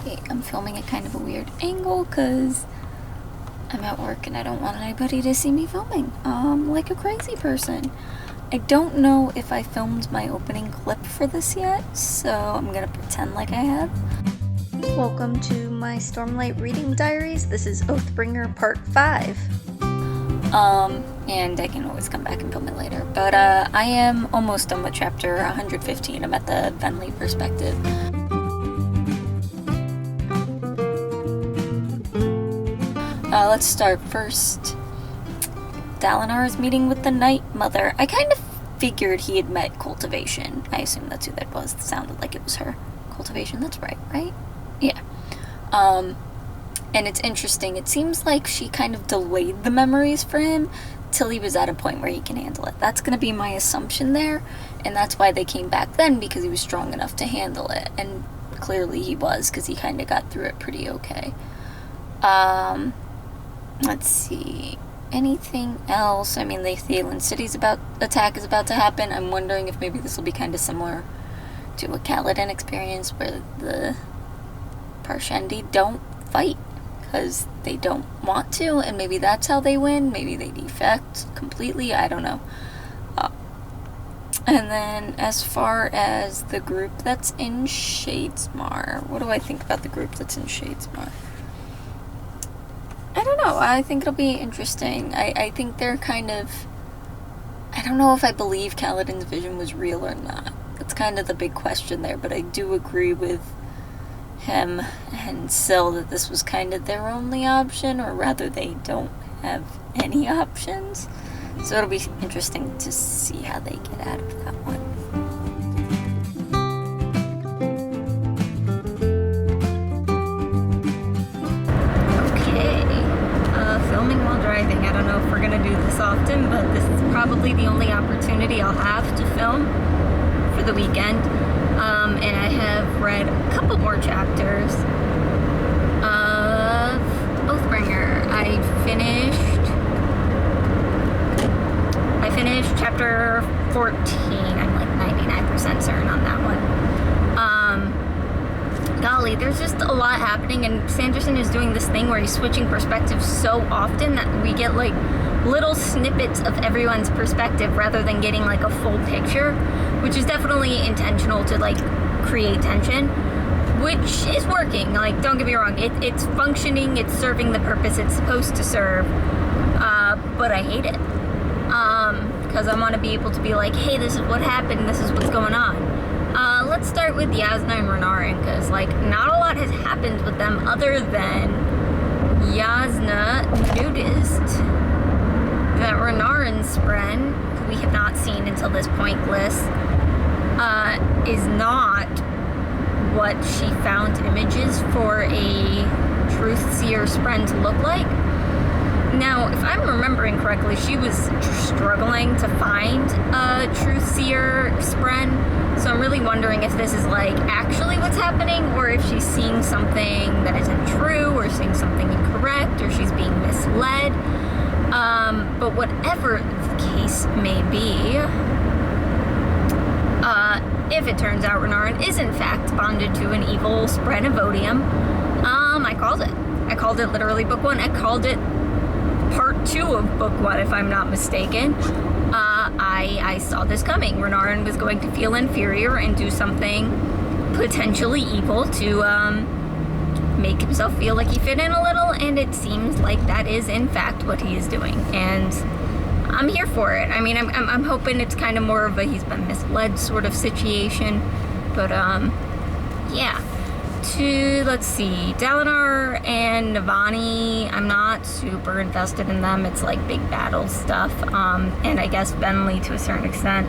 Okay, I'm filming at kind of a weird angle because I'm at work and I don't want anybody to see me filming like a crazy person. I don't know if I filmed my opening clip for this yet, so I'm gonna pretend like I have. Welcome to my Stormlight reading diaries. This is Oathbringer part 5. And I can always come back and film it later. But I am almost done with chapter 115. I'm at the Venli perspective. Let's start first. Dalinar is meeting with the Night Mother. I kind of figured he had met Cultivation. I assume that's who that was. It sounded like it was her. Cultivation, that's right? Yeah. And it's interesting. It seems like she kind of delayed the memories for him till he was at a point where he can handle it. That's going to be my assumption there, and that's why they came back then, because he was strong enough to handle it. And clearly he was, because he kind of got through it pretty okay. Let's see. Anything else? I mean, the Thalen City's attack is about to happen. I'm wondering if maybe this will be kind of similar to a Kaladin experience where the Parshendi don't fight because they don't want to, and maybe that's how they win. Maybe they defect completely. I don't know. And then as far as the group that's in Shadesmar, what do I think about the group that's in Shadesmar? I don't know. I think it'll be interesting. I think they're kind of... I don't know if I believe Kaladin's vision was real or not. That's kind of the big question there, but I do agree with him and Syl that this was kind of their only option, or rather they don't have any options. So it'll be interesting to see how they get out of that one. Filming while driving. I don't know if we're gonna do this often, but this is probably the only opportunity I'll have to film for the weekend. And I have read a couple more chapters of Oathbringer. I finished chapter 14. I'm like 99% certain on that one. Golly, there's just a lot happening, and Sanderson is doing this thing where he's switching perspectives so often that we get like little snippets of everyone's perspective rather than getting like a full picture, which is definitely intentional to like create tension, which is working. Like, don't get me wrong, it's functioning, it's serving the purpose it's supposed to serve, but I hate it, because I want to be able to be like, hey, this is what happened, this is what's going on. Let's start with Jasnah and Renarin, because, like, not a lot has happened with them other than Jasnah noticed that Renarin's friend, who we have not seen until this point, Bliss, is not what she found images for a Truthseer's friend to look like. Now, if I'm remembering correctly, she was struggling to find a Truthseer's friend, so I'm really wondering if this is like actually what's happening, or if she's seeing something that isn't true, or seeing something incorrect, or she's being misled. But whatever the case may be, if it turns out Renarin is in fact bonded to an evil spread of odium, I called it. I called it literally book 1. I called it part 2 of book 1, if I'm not mistaken. I saw this coming. Renarin was going to feel inferior and do something potentially evil to make himself feel like he fit in a little, and it seems like that is in fact what he is doing, and I'm here for it. I mean, I'm hoping it's kind of more of a he's been misled sort of situation, but yeah. Let's see, Dalinar and Navani, I'm not super invested in them. It's like big battle stuff, and I guess Venli to a certain extent.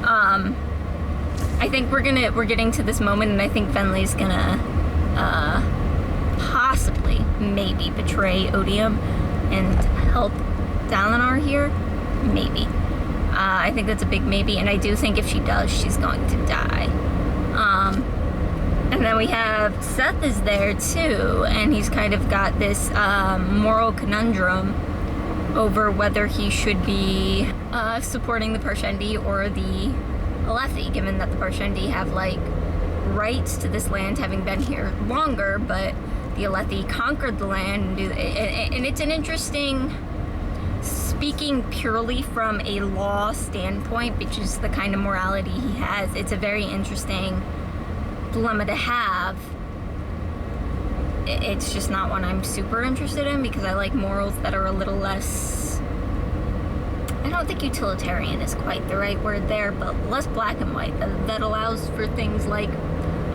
I think we're getting to this moment, and I think Venli's gonna possibly, maybe betray Odium and help Dalinar here. Maybe. I think that's a big maybe, and I do think if she does, she's going to die. And then we have Seth is there too, and he's kind of got this moral conundrum over whether he should be supporting the Parshendi or the Alethi, given that the Parshendi have like rights to this land, having been here longer, but the Alethi conquered the land, and it's an interesting, speaking purely from a law standpoint, which is the kind of morality he has, it's a very interesting dilemma to have. It's just not one I'm super interested in, because I like morals that are a little less, I don't think utilitarian is quite the right word there, but less black and white, that allows for things like,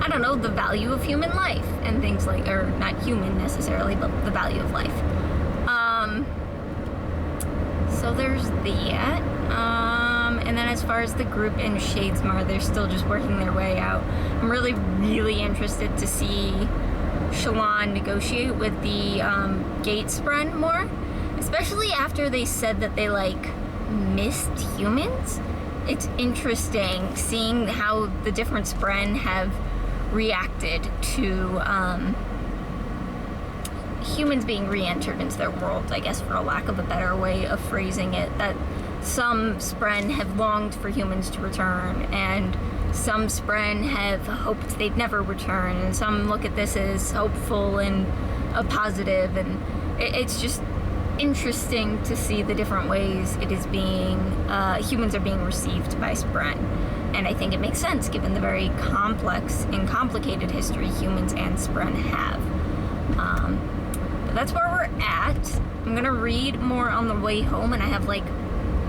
I don't know, the value of human life and things like, or not human necessarily, but the value of life. So there's that. And then as far as the group in Shadesmar, they're still just working their way out. I'm really, really interested to see Shallan negotiate with the Gatespren more, especially after they said that they, like, missed humans. It's interesting seeing how the different Spren have reacted to humans being re-entered into their world, I guess, for a lack of a better way of phrasing it, that some Spren have longed for humans to return, and some Spren have hoped they'd never return, and some look at this as hopeful and a positive, and it's just interesting to see the different ways it is being, humans are being received by Spren. And I think it makes sense given the very complex and complicated history humans and Spren have. But that's where we're at. I'm gonna read more on the way home, and I have, like,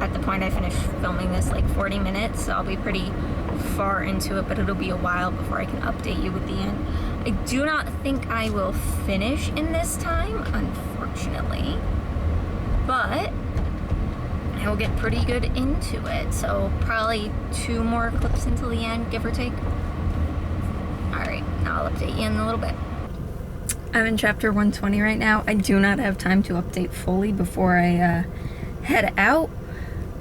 at the point I finish filming this, like 40 minutes, so I'll be pretty far into it, but it'll be a while before I can update you with the end. I do not think I will finish in this time, unfortunately, but I will get pretty good into it, so probably 2 more clips until the end, give or take. Alright, now I'll update you in a little bit. I'm in chapter 120 right now. I do not have time to update fully before I head out.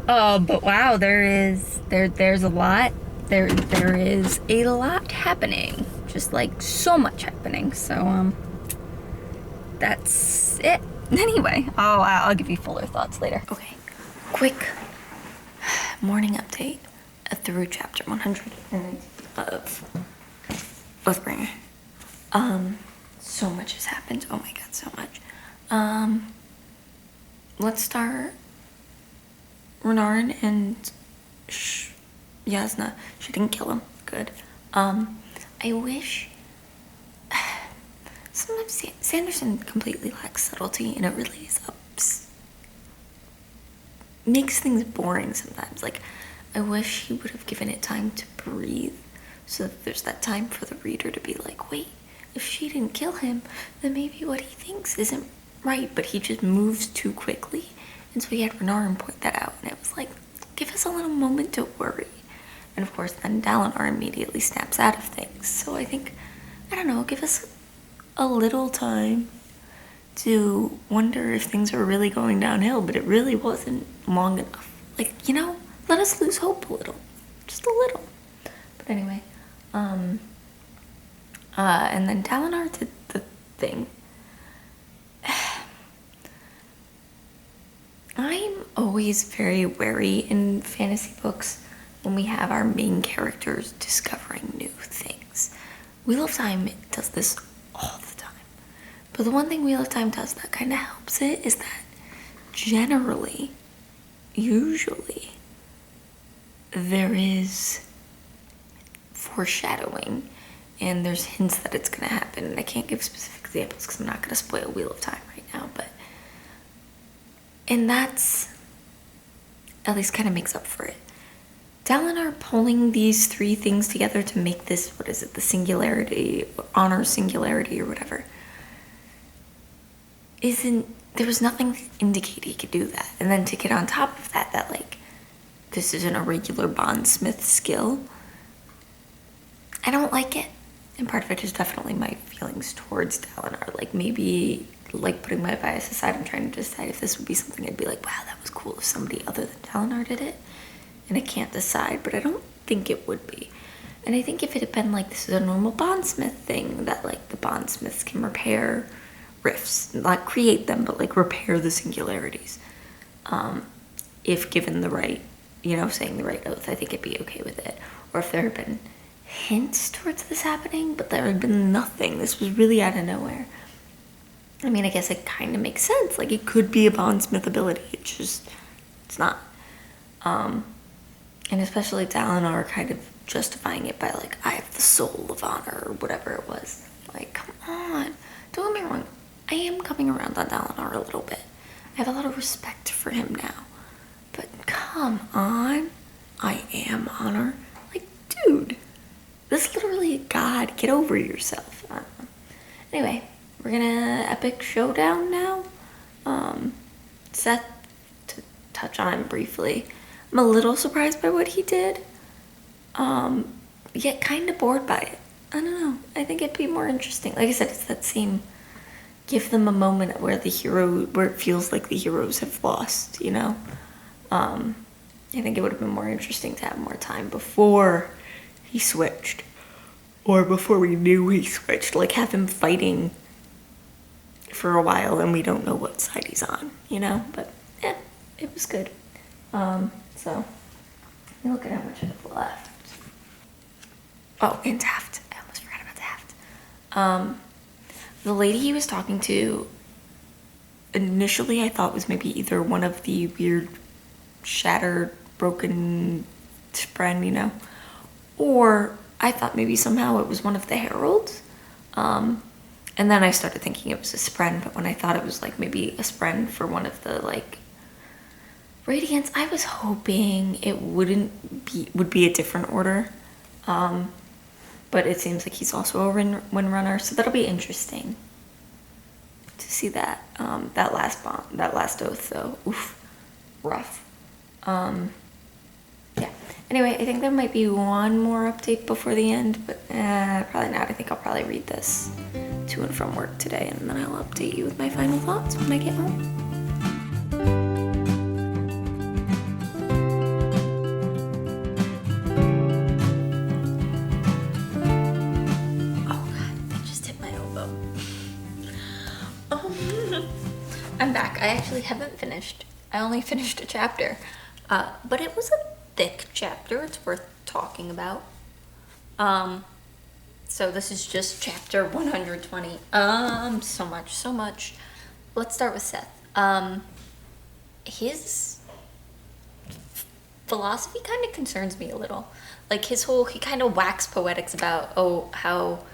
But wow, there's a lot. There is a lot happening. Just like so much happening. So that's it. Anyway, I'll give you fuller thoughts later. Okay, quick morning update through chapter 100 of Oathbringer. So much has happened. Oh my god, so much. Let's start. Renarin and Yasna. She didn't kill him. Good. I wish. Sometimes Sanderson completely lacks subtlety, and it really is makes things boring sometimes. Like, I wish he would have given it time to breathe, so that there's that time for the reader to be like, wait, if she didn't kill him, then maybe what he thinks isn't right, but he just moves too quickly. And so he had Renarin point that out, and it was like, give us a little moment to worry. And of course, then Dalinar immediately snaps out of things. So I think, I don't know, give us a little time to wonder if things are really going downhill, but it really wasn't long enough. Like, you know, let us lose hope a little. Just a little. But anyway, and then Dalinar did the thing. I'm always very wary in fantasy books when we have our main characters discovering new things. Wheel of Time does this all the time. But the one thing Wheel of Time does that kind of helps it is that generally, usually, there is foreshadowing and there's hints that it's going to happen. And I can't give specific examples because I'm not going to spoil Wheel of Time right now, but and that's at least kind of makes up for it. Dalinar pulling these 3 things together to make this, what is it, the singularity, honor singularity or whatever, there was nothing to indicate he could do that. And then to get on top of that, like, this isn't a regular bondsmith skill, I don't like it. And part of it is definitely my feelings towards Dalinar. Like, maybe, like, putting my bias aside, I'm trying to decide if this would be something I'd be like, wow, that was cool if somebody other than Dalinar did it. And I can't decide, but I don't think it would be. And I think if it had been like, this is a normal bondsmith thing, that, like, the bondsmiths can repair rifts, not create them, but, like, repair the singularities. If given the right, you know, saying the right oath, I think I'd be okay with it. Or if there had been hints towards this happening, but there had been nothing. This was really out of nowhere. I mean, I guess it kind of makes sense. Like, it could be a bondsmith ability. It's not. And especially Dalinar kind of justifying it by, like, I have the soul of honor, or whatever it was. Like, come on. Don't get me wrong. I am coming around on Dalinar a little bit. I have a lot of respect for him now. But come on. I am honor. Like, dude. This is literally a god. Get over yourself. I don't know. Anyway, we're gonna epic showdown now. Seth, to touch on briefly, I'm a little surprised by what he did. Yet kind of bored by it. I don't know. I think it'd be more interesting. Like I said, it's that same, give them a moment where where it feels like the heroes have lost, you know? I think it would have been more interesting to have more time before he switched. Or before we knew he switched. Like, have him fighting for a while and we don't know what side he's on, you know? But, yeah, it was good. So, look at how much I have left. Oh, and Taft. I almost forgot about Taft. The lady he was talking to, initially I thought was maybe either one of the weird, shattered, broken spren, you know? Or I thought maybe somehow it was one of the heralds. And then I started thinking it was a spren, but when I thought it was like maybe a spren for one of the like radiants, I was hoping it would be a different order. But it seems like he's also a Windrunner, so that'll be interesting to see that. That last oath though, oof, rough. Yeah. Anyway, I think there might be one more update before the end, but probably not. I think I'll probably read this to and from work today, and then I'll update you with my final thoughts when I get home. I'm back. I actually haven't finished. I only finished a chapter. But it was a thick chapter. It's worth talking about. So this is just chapter 120. So much. Let's start with Seth. His philosophy kind of concerns me a little. Like he kind of wax poetics about, how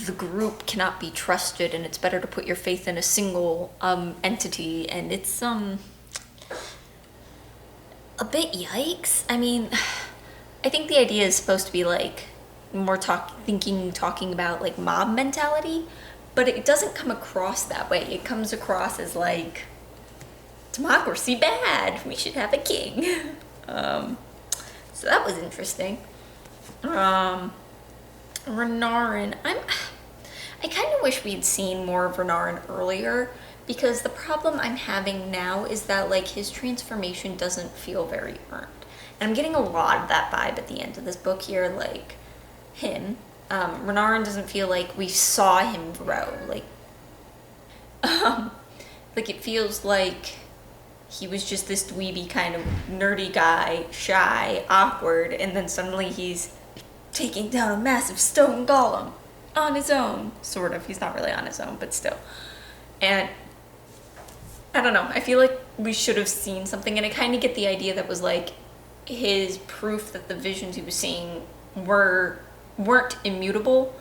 the group cannot be trusted and it's better to put your faith in a single entity, and it's a bit yikes. I mean, I think the idea is supposed to be like more talking about like mob mentality, but it doesn't come across that way. It comes across as like democracy bad, we should have a king. So that was interesting. Renarin, I kind of wish we'd seen more of Renarin earlier, because the problem I'm having now is that like his transformation doesn't feel very earned. And I'm getting a lot of that vibe at the end of this book here, like him. Renarin doesn't feel like we saw him grow. Like it feels like he was just this dweeby kind of nerdy guy, shy, awkward, and then suddenly he's taking down a massive stone golem on his own, sort of. He's not really on his own, but still. And I don't know, I feel like we should have seen something, and I kind of get the idea that was like his proof that the visions he was seeing weren't immutable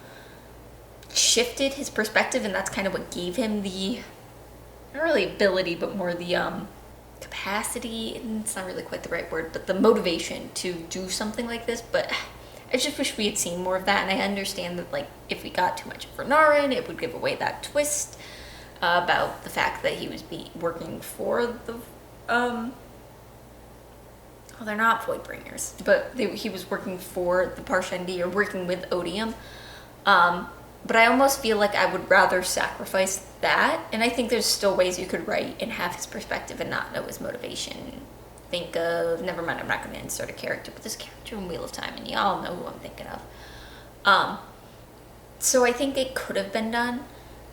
shifted his perspective, and that's kind of what gave him the, not really ability, but more the capacity, and it's not really quite the right word, but the motivation to do something like this. But I just wish we had seen more of that, and I understand that like if we got too much of Renarin, it would give away that twist about the fact that he was working for the well, they're not Voidbringers, but he was working for the Parshendi, or working with Odium. But I almost feel like I would rather sacrifice that, and I think there's still ways you could write and have his perspective and not know his motivation. Think of, never mind, I'm not going to insert a character, but this character in Wheel of Time, and y'all know who I'm thinking of. So I think it could have been done,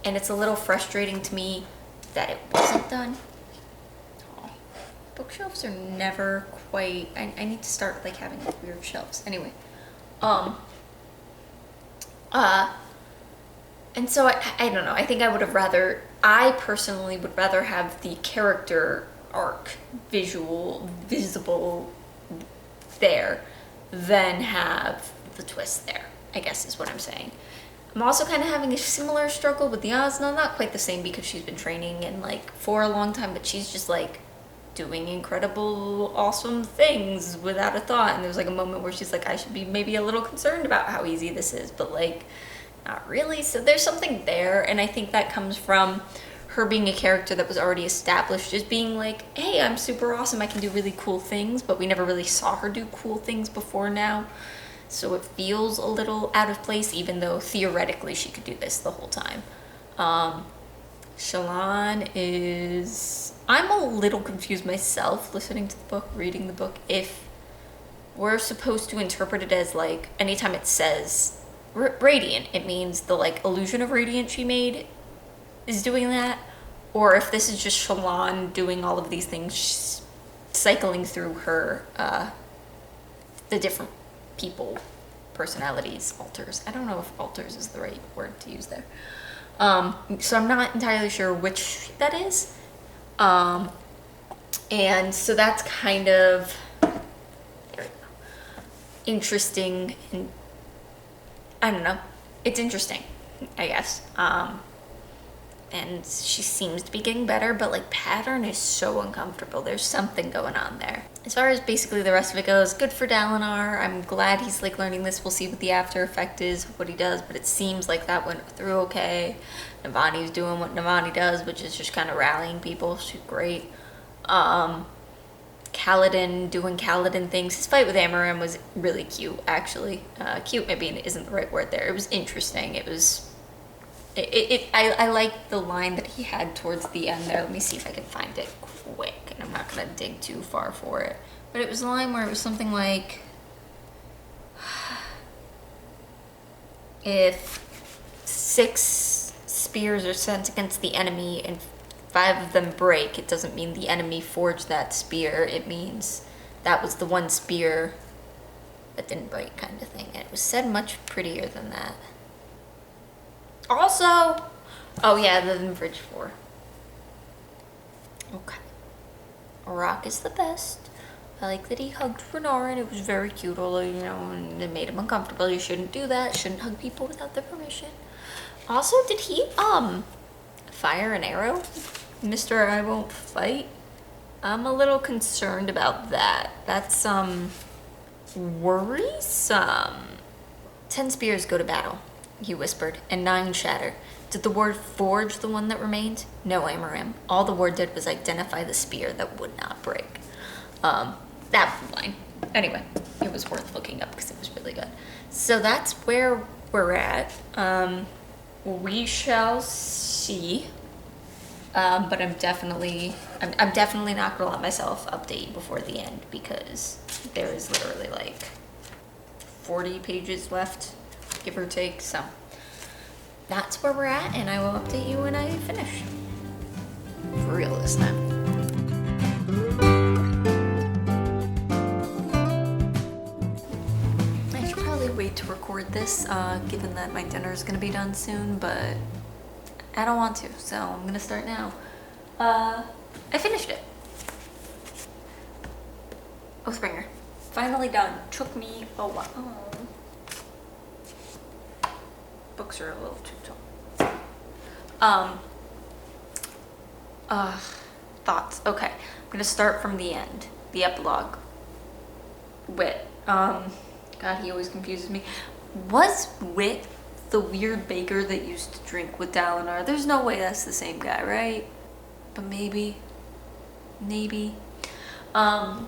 and it's a little frustrating to me that it wasn't done. Oh, bookshelves are never quite, I need to start like having like weird shelves. Anyway, And so I don't know. I think I personally would rather have the character arc visible there than have the twist there, I guess is what I'm saying. I'm also kind of having a similar struggle with the Asuna, not quite the same because she's been training and like for a long time, but she's just like doing incredible, awesome things without a thought. And there's like a moment where she's like, I should be maybe a little concerned about how easy this is, but like not really. So there's something there, and I think that comes from her being a character that was already established as being like, hey, I'm super awesome, I can do really cool things, but we never really saw her do cool things before now. So it feels a little out of place, even though theoretically she could do this the whole time. Shallan is... I'm a little confused myself listening to the book, reading the book, if we're supposed to interpret it as like, anytime it says radiant, it means the like illusion of radiant she made is doing that, or if this is just Shallan doing all of these things, cycling through her, the different people, personalities, alters. I don't know if alters is the right word to use there. So I'm not entirely sure which that is. And so that's kind of interesting, and I don't know. It's interesting, I guess. And she seems to be getting better, but like pattern is so uncomfortable. There's something going on there. As far as basically the rest of it goes, good for Dalinar. I'm glad he's like learning this. We'll see what the after effect is, what he does, but it seems like that went through okay. Navani's doing what Navani does, which is just kind of rallying people. She's great. Kaladin doing Kaladin things. His fight with Amaram was really cute, actually. Cute maybe isn't the right word there. It was interesting. It was... I like the line that he had towards the end there. Let me see if I can find it quick, and I'm not gonna dig too far for it. But it was a line where it was something like, if 6 spears are sent against the enemy and 5 of them break, it doesn't mean the enemy forged that spear. It means that was the one spear that didn't break, kind of thing. And it was said much prettier than that. Also, oh yeah, the Bridge 4. Okay. Rock is the best. I like that he hugged Renarin. It was very cute, although, you know, and it made him uncomfortable. You shouldn't do that. Shouldn't hug people without their permission. Also, did he, fire an arrow? Mr. I won't fight? I'm a little concerned about that. That's, worrisome. 10 spears go to battle, he whispered, and 9 shatter. Did the word forge the one that remained? No, Amaram. All the word did was identify the spear that would not break. That line. Anyway, it was worth looking up because it was really good. So that's where we're at. We shall see. But I'm definitely not gonna let myself update before the end, because there is literally like 40 pages left, give or take. So that's where we're at, and I will update you when I finish. For real this time. I should probably wait to record this, given that my dinner is gonna be done soon, but I don't want to, so I'm gonna start now. I finished it. Oathbringer. Finally done. Took me a while. Books are a little too tall. Thoughts. Okay. I'm gonna start from the end. The epilogue. Wit. God, he always confuses me. Was Wit the weird baker that used to drink with Dalinar? There's no way that's the same guy, right? But maybe. Maybe. Gosh,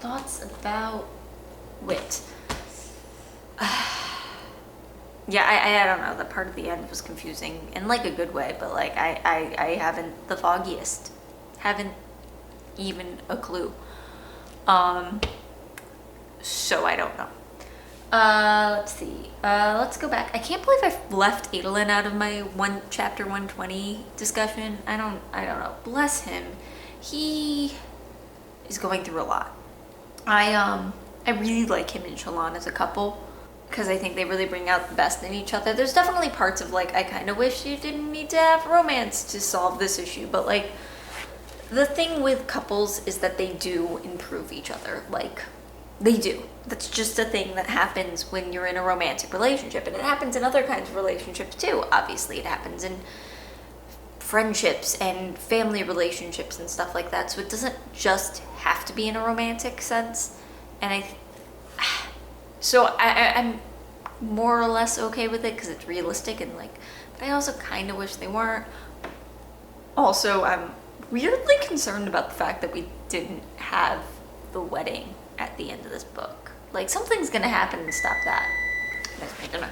thoughts about Wit. Yeah, I don't know. That part of the end was confusing in like a good way, but like I haven't the foggiest. Haven't even a clue. So I don't know. Let's see. Let's go back. I can't believe I left Adolin out of my chapter 120 discussion. I don't know. Bless him. He is going through a lot. I really like him and Shallan as a couple. because I think they really bring out the best in each other. There's definitely parts of like, I kind of wish you didn't need to have romance to solve this issue, but like, the thing with couples is that they do improve each other. Like, they do. That's just a thing that happens when you're in a romantic relationship, and it happens in other kinds of relationships too. Obviously, it happens in friendships and family relationships and stuff like that. So it doesn't just have to be in a romantic sense. And I'm more or less okay with it because it's realistic, and like, but I also kind of wish they weren't. Also, I'm weirdly concerned about the fact that we didn't have the wedding at the end of this book. Like, something's gonna happen to stop that. That's my dinner.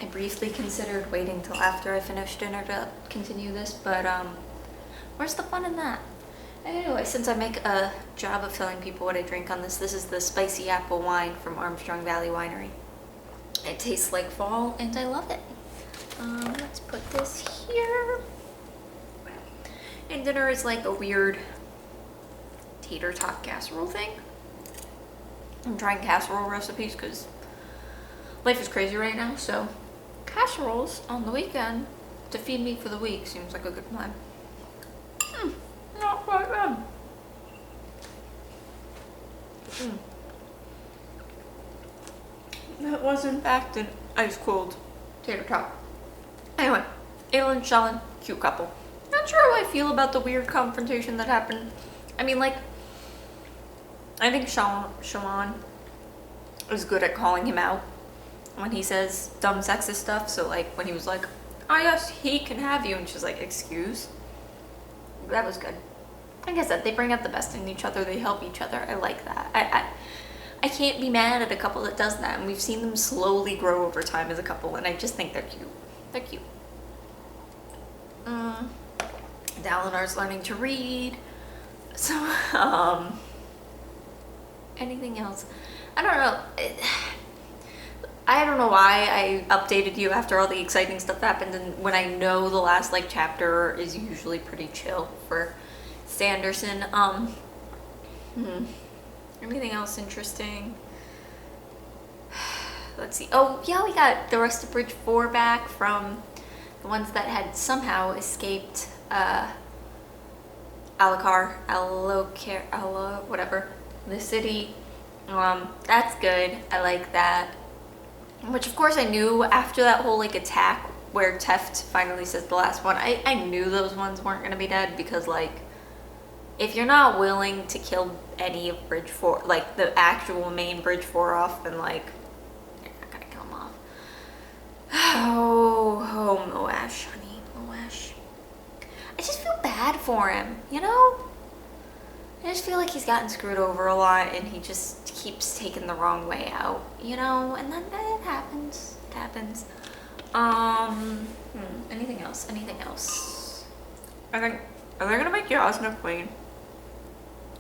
I briefly considered waiting till after I finished dinner to continue this, but where's the fun in that? Anyway, since I make a job of telling people what I drink on this, this is the spicy apple wine from Armstrong Valley Winery. It tastes like fall, and I love it. Let's put this here. And dinner is like a weird tater tot casserole thing. I'm trying casserole recipes because life is crazy right now, so casseroles on the weekend to feed me for the week seems like a good plan. Not quite bad. That was in fact an ice cold tater tot. Anyway, Aelin, Shallan, cute couple. Not sure how I feel about the weird confrontation that happened. I mean, like, I think Shallan is good at calling him out when he says dumb sexist stuff. So like when he was like, oh yes, he can have you, and she's like, excuse? That was good. Like I said, they bring out the best in each other, they help each other. I like that. I can't be mad at a couple that does that, and we've seen them slowly grow over time as a couple, and I just think they're cute. They're cute. Dalinar's learning to read. So, anything else? I don't know. I don't know why I updated you after all the exciting stuff happened, and when I know the last like chapter is usually pretty chill for Sanderson. Anything else interesting? Let's see. Oh yeah, we got the rest of Bridge 4 back from the ones that had somehow escaped whatever, the city. That's good. I like that. Which of course I knew after that whole like attack where Teft finally says the last one. I knew those ones weren't gonna be dead, because like, if you're not willing to kill any of Bridge 4, like the actual main Bridge 4 off, then like, you're not gonna kill them off. Oh, Moash, honey, Moash. I just feel bad for him, you know? I just feel like he's gotten screwed over a lot, and he just keeps taking the wrong way out, you know? And then it happens. It happens. Anything else? Anything else? I think, are they gonna make Yasna queen?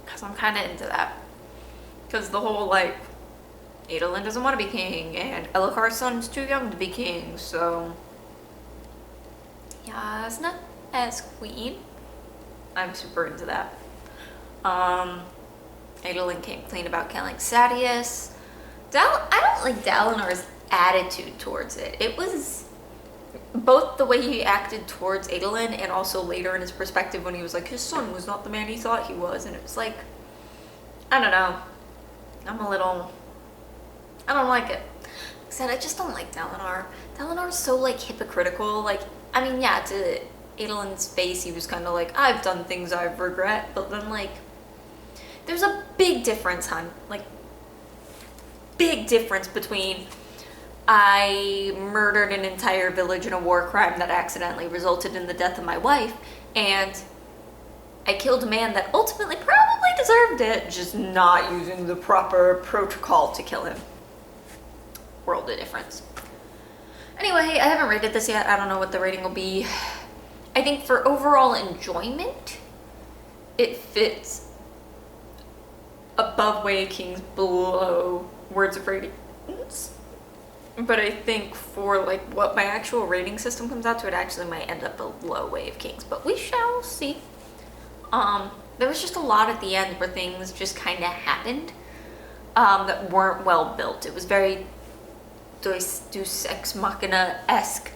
Because I'm kind of into that. Because the whole, like, Adolin doesn't want to be king, and Elhokar's son's too young to be king, so... Yasna as queen? I'm super into that. Adolin came clean about killing Sadeas. I don't like Dalinar's attitude towards it. It was both the way he acted towards Adolin and also later in his perspective when he was like, his son was not the man he thought he was, and it was like, I don't know. I don't like it. Like I said, I just don't like Dalinar. Dalinar's so like hypocritical. Like, I mean, yeah, to Adolin's face, he was kind of like, I've done things I regret, but then like, there's a big difference, hon. Like, big difference between I murdered an entire village in a war crime that accidentally resulted in the death of my wife, and I killed a man that ultimately probably deserved it, just not using the proper protocol to kill him. World of difference. Anyway, I haven't rated this yet. I don't know what the rating will be. I think for overall enjoyment, it fits above Way of Kings, below Words of Radiance. But I think for like what my actual rating system comes out to, it actually might end up below Way of Kings, but we shall see. there was just a lot at the end where things just kind of happened that weren't well built. It was very Deus Ex Machina-esque.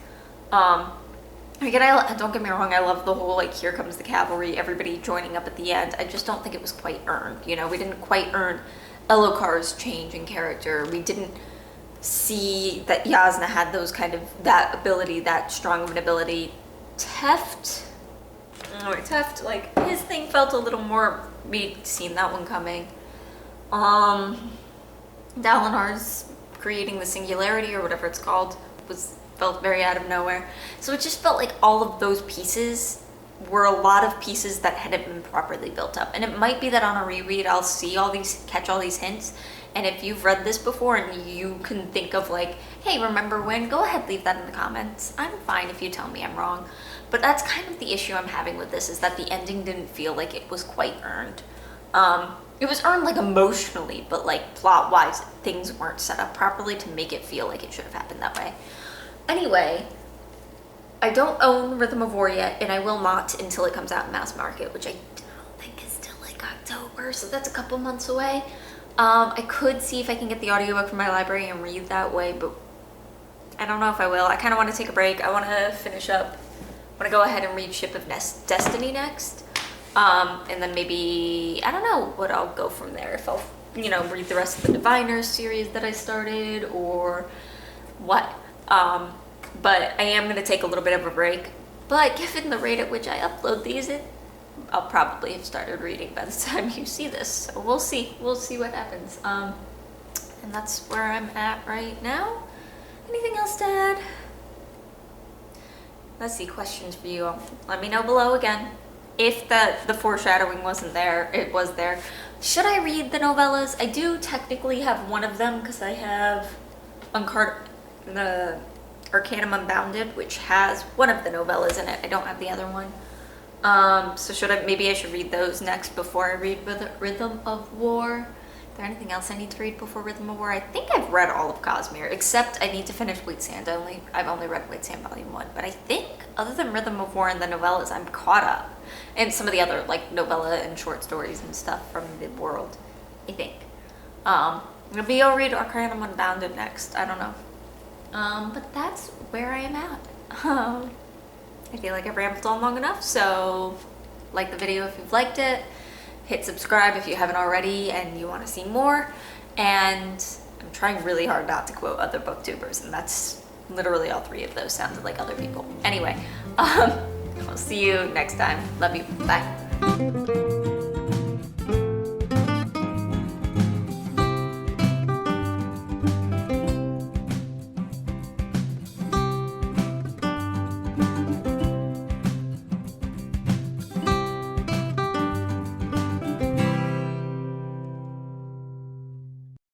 Again, don't get me wrong, I love the whole, like, here comes the cavalry, everybody joining up at the end. I just don't think it was quite earned, you know? We didn't quite earn Elokar's change in character. We didn't see that Yasna had those kind of, that ability, that strong of an ability. Teft, like, his thing felt a little more, we'd seen that one coming. Dalinar's creating the singularity, or whatever it's called, felt very out of nowhere. So it just felt like all of those pieces were a lot of pieces that hadn't been properly built up. And it might be that on a reread I'll catch all these hints. And if you've read this before and you can think of like, hey, remember when? Go ahead, leave that in the comments. I'm fine if you tell me I'm wrong. But that's kind of the issue I'm having with this, is that the ending didn't feel like it was quite earned. It was earned like emotionally, but like plot-wise, things weren't set up properly to make it feel like it should have happened that way. Anyway, I don't own Rhythm of War yet, and I will not until it comes out in mass market, which I don't think is till like October, so that's a couple months away. I could see if I can get the audiobook from my library and read that way, but I don't know if I will. I kind of want to take a break. I want to finish up. I want to go ahead and read Ship of Destiny next, and then maybe, I don't know what I'll go from there. If I'll, you know, read the rest of the Diviners series that I started, or what. But I am going to take a little bit of a break. But given the rate at which I upload these, I'll probably have started reading by the time you see this. So we'll see. We'll see what happens. And that's where I'm at right now. Anything else to add? Let's see, questions for you. Let me know below again. If the foreshadowing wasn't there, it was there. Should I read the novellas? I do technically have one of them because I have the Arcanum Unbounded, which has one of the novellas in it. I don't have the other one. So maybe I should read those next before I read Rhythm of War. Is there anything else I need to read before Rhythm of War? I think I've read all of Cosmere, except I need to finish White Sand. I've only read White Sand Volume 1, but I think other than Rhythm of War and the novellas, I'm caught up. And some of the other like novella and short stories and stuff from Mid-World, I think. Maybe I'll read Arcanum Unbounded next. I don't know. But that's where I am at. I feel like I've rambled on long enough, so like the video if you've liked it, hit subscribe if you haven't already and you want to see more, and I'm trying really hard not to quote other booktubers, and that's literally all three of those sounded like other people. Anyway, I'll see you next time. Love you. Bye.